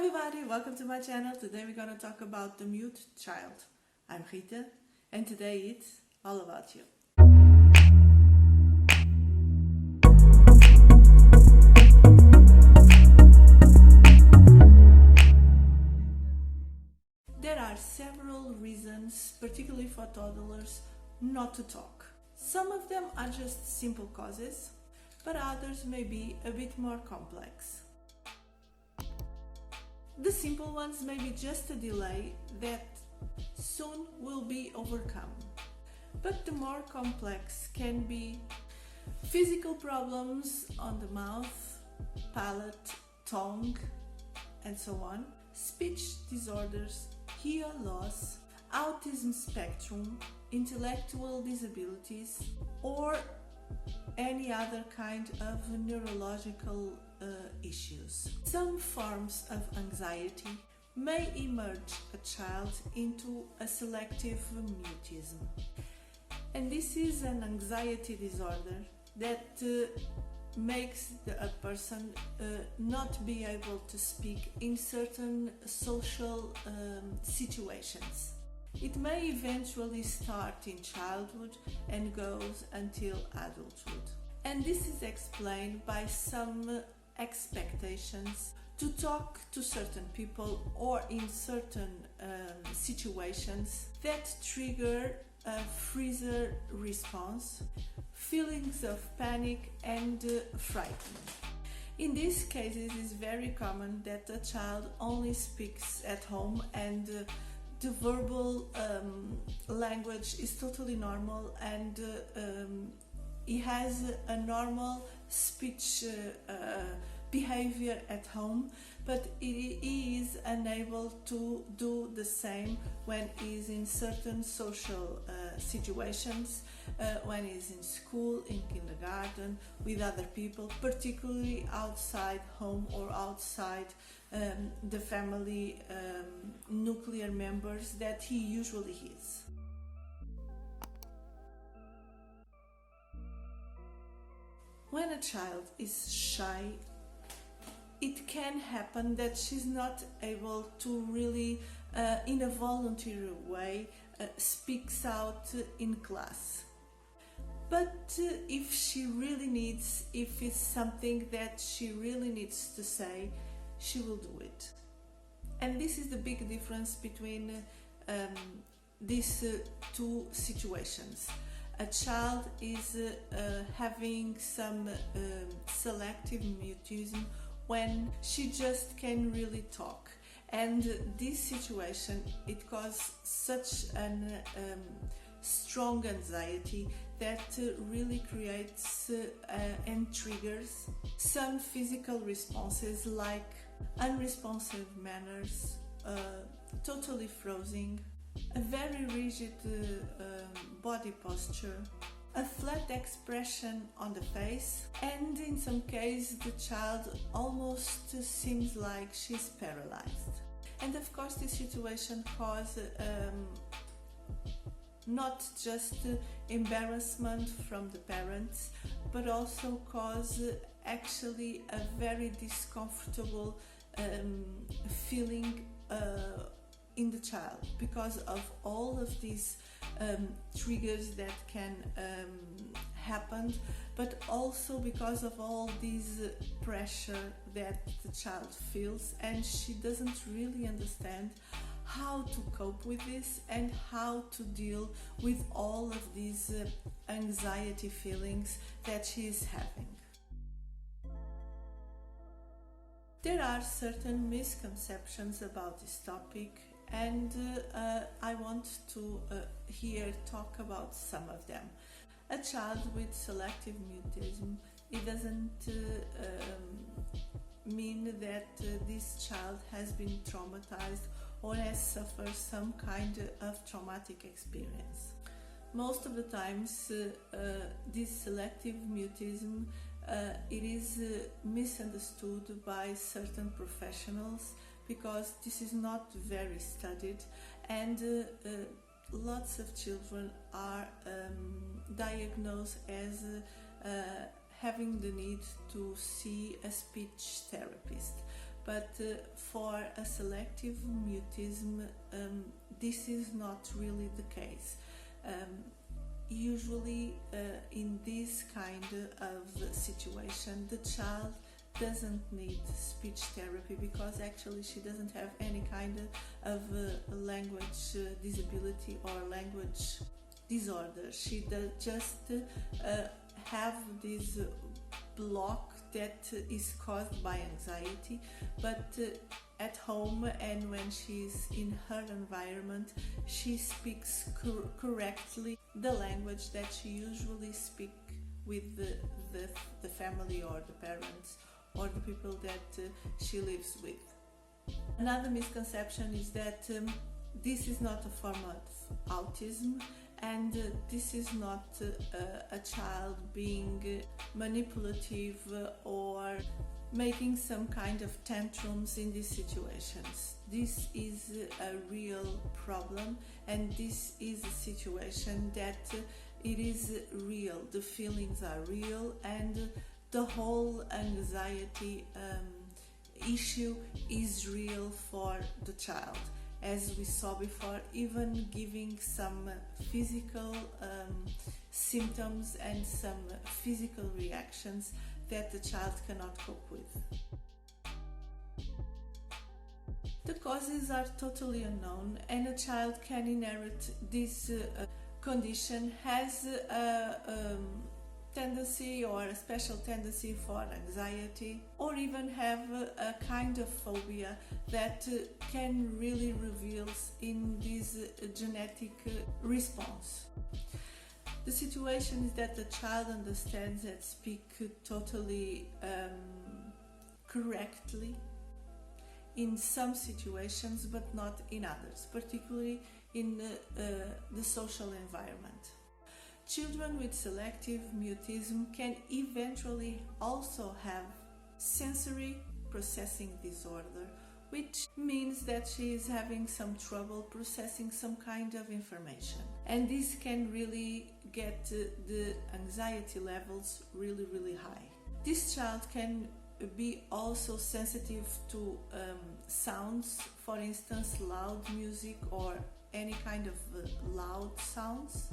everybody, welcome to my channel. Today we're going to talk about the mute child. I'm Rita and today it's all about you. There are several reasons, particularly for toddlers, not to talk. Some of them are just simple causes, but others may be a bit more complex. The simple ones may be just a delay that soon will be overcome. But the more complex can be physical problems on the mouth, palate, tongue, and so on, speech disorders, hear loss, autism spectrum, intellectual disabilities, or any other kind of neurological issues. Some forms of anxiety may emerge a child into a selective mutism. And this is an anxiety disorder that makes a person not be able to speak in certain social situations. It may eventually start in childhood and goes until adulthood. And this is explained by some expectations to talk to certain people or in certain situations that trigger a freezer response, feelings of panic and frightened. In these cases, it's very common that a child only speaks at home and the verbal language is totally normal and he has a normal speech behavior at home, but he is unable to do the same when he is in certain social situations, when he is in school, in kindergarten, with other people, particularly outside home or outside the family nuclear members that he usually is. When a child is shy, it can happen that she's not able to really, in a voluntary way, speaks out in class. But if she really needs, if it's something that she really needs to say, she will do it. And this is the big difference between these two situations. A child is having some selective mutism when she just can really talk. And this situation, it causes such an strong anxiety that really creates and triggers some physical responses like unresponsive manners, totally frozen, a very rigid body posture, a flat expression on the face, and in some cases the child almost seems like she's paralyzed. And of course this situation causes not just embarrassment from the parents, but also cause actually a very discomfortable feeling in the child because of all of these triggers that can happen, but also because of all this pressure that the child feels, and she doesn't really understand how to cope with this and how to deal with all of these anxiety feelings that she is having. There are certain misconceptions about this topic, and I want to here talk about some of them. A child with selective mutism, it doesn't mean that this child has been traumatized or has suffered some kind of traumatic experience. Most of the times this selective mutism it is misunderstood by certain professionals because this is not very studied, and lots of children are diagnosed as having the need to see a speech therapist. but for a selective mutism, this is not really the case. Usually in this kind of situation, the child doesn't need speech therapy because actually she doesn't have any kind of language disability or language disorder. She does just have this block that is caused by anxiety, but at home and when she's in her environment, she speaks correctly the language that she usually speaks with the family or the parents or the people that she lives with. Another misconception is that this is not a form of autism, and this is not a child being manipulative or making some kind of tantrums in these situations. This is a real problem, and this is a situation that it is real. The feelings are real, and the whole anxiety issue is real for the child. As we saw before, even giving some physical symptoms and some physical reactions that the child cannot cope with. The causes are totally unknown, and a child can inherit this condition, has a tendency or a special tendency for anxiety, or even have a kind of phobia that can really reveal in this genetic response. The situation is that the child understands and speaks totally correctly in some situations, but not in others, particularly in the social environment. Children with selective mutism can eventually also have sensory processing disorder, which means that she is having some trouble processing some kind of information. And this can really get the anxiety levels really high. This child can be also sensitive to sounds, for instance, loud music or any kind of loud sounds.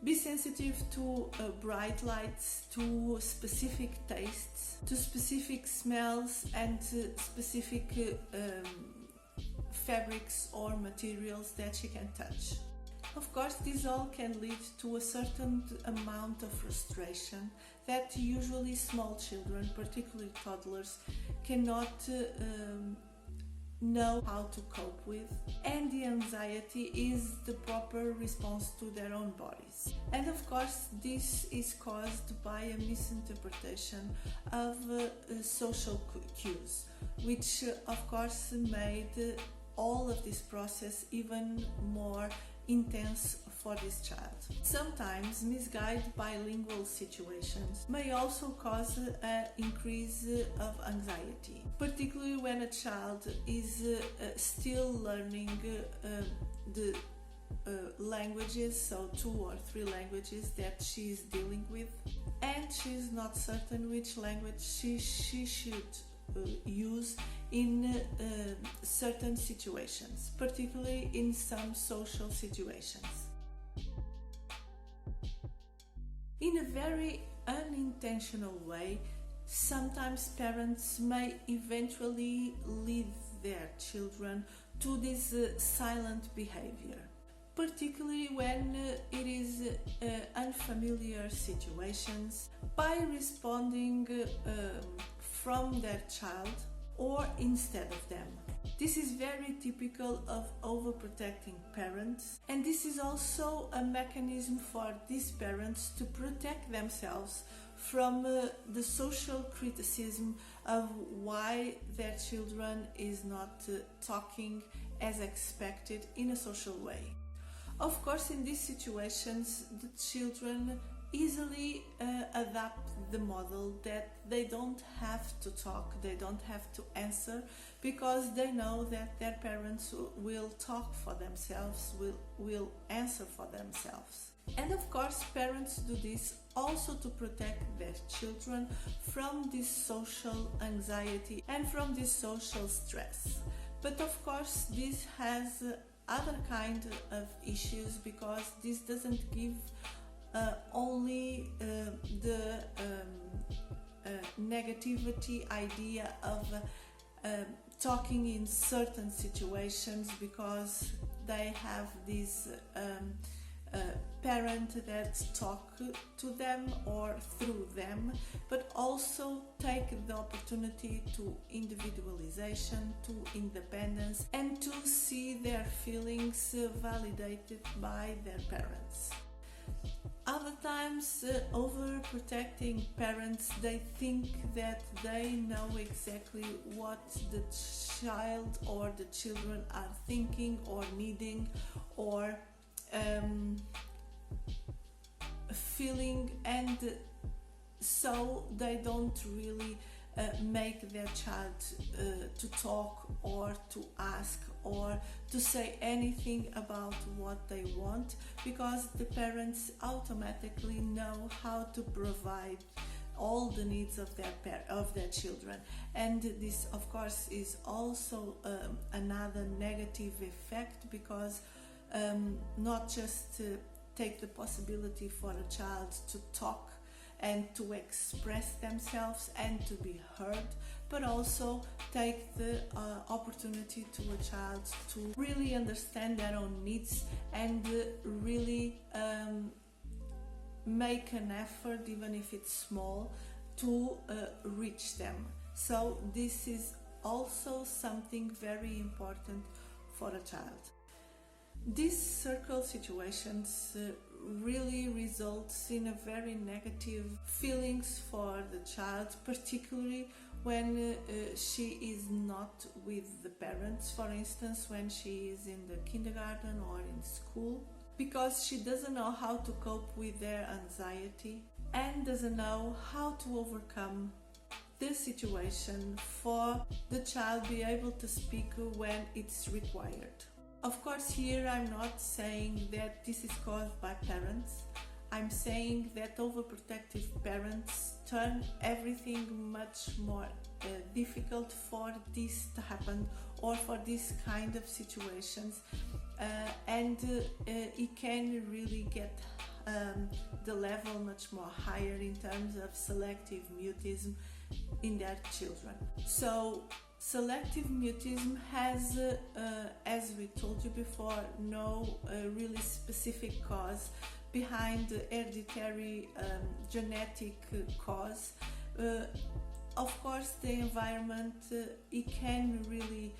Be sensitive to bright lights, to specific tastes, to specific smells, and to specific fabrics or materials that she can touch. Of course, this all can lead to a certain amount of frustration that usually small children, particularly toddlers, cannot know how to cope with, and the anxiety is the proper response to their own bodies. And of course, this is caused by a misinterpretation of social cues, which of course made all of this process even more intense for this child. Sometimes misguided bilingual situations may also cause an increase of anxiety, particularly when a child is still learning the languages, so 2 or 3 languages that she is dealing with, and she is not certain which language she should use in certain situations, particularly in some social situations. In a very unintentional way, sometimes parents may eventually lead their children to this silent behavior, particularly when it is unfamiliar situations, by responding from their child or instead of them. This is very typical of overprotecting parents, and this is also a mechanism for these parents to protect themselves from the social criticism of why their children is not talking as expected in a social way. Of course, in these situations, the children easily adapt the model that they don't have to talk, they don't have to answer, because they know that their parents will talk for themselves, will answer for themselves. And of course, parents do this also to protect their children from this social anxiety and from this social stress. But of course this has other kind of issues, because this doesn't give only the negativity idea of talking in certain situations, because they have this parent that talk to them or through them, but also take the opportunity to individualization, to independence, and to see their feelings validated by their parents. Other times, overprotecting parents, they think that they know exactly what the child or the children are thinking or needing or feeling, and so they don't really make their child to talk or to ask or to say anything about what they want, because the parents automatically know how to provide all the needs of their children. And this of course is also another negative effect, because not just take the possibility for a child to talk and to express themselves and to be heard, but also take the opportunity to a child to really understand their own needs and really make an effort, even if it's small, to reach them. So this is also something very important for a child. These circle situations really results in a very negative feelings for the child, particularly when she is not with the parents, for instance, when she is in the kindergarten or in school, because she doesn't know how to cope with their anxiety and doesn't know how to overcome the situation for the child be able to speak when it's required. Of course, here I'm not saying that this is caused by parents. I'm saying that overprotective parents turn everything much more difficult for this to happen, or for this kind of situations, and it can really get the level much more higher in terms of selective mutism in their children. So selective mutism has, as we told you before, no really specific cause behind the hereditary genetic cause. Of course, the environment, it can really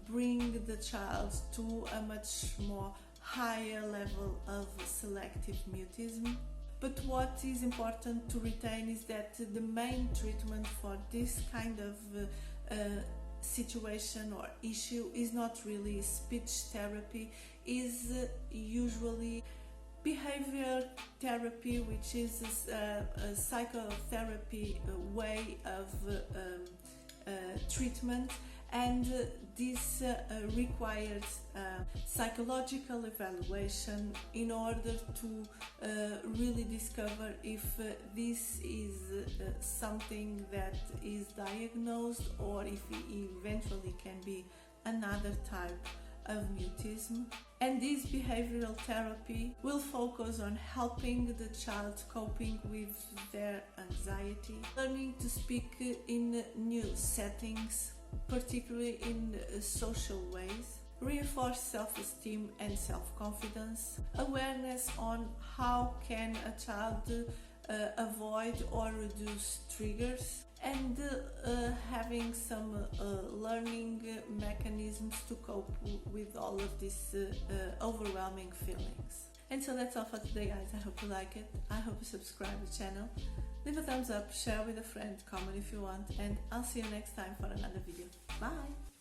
bring the child to a much more higher level of selective mutism. But what is important to retain is that the main treatment for this kind of situation or issue is not really speech therapy, is usually behavior therapy, which is a psychotherapy way of treatment, and this requires psychological evaluation in order to really discover if this is something that is diagnosed, or if it eventually can be another type of mutism. And this behavioral therapy will focus on helping the child coping with their anxiety, learning to speak in new settings, particularly in social ways, reinforce self-esteem and self-confidence, awareness on how can a child avoid or reduce triggers, and having some learning mechanisms to cope with all of these overwhelming feelings. And so that's all for today, guys. I hope you like it. I hope you subscribe to the channel. Leave a thumbs up, share with a friend, comment if you want, and I'll see you next time for another video. Bye!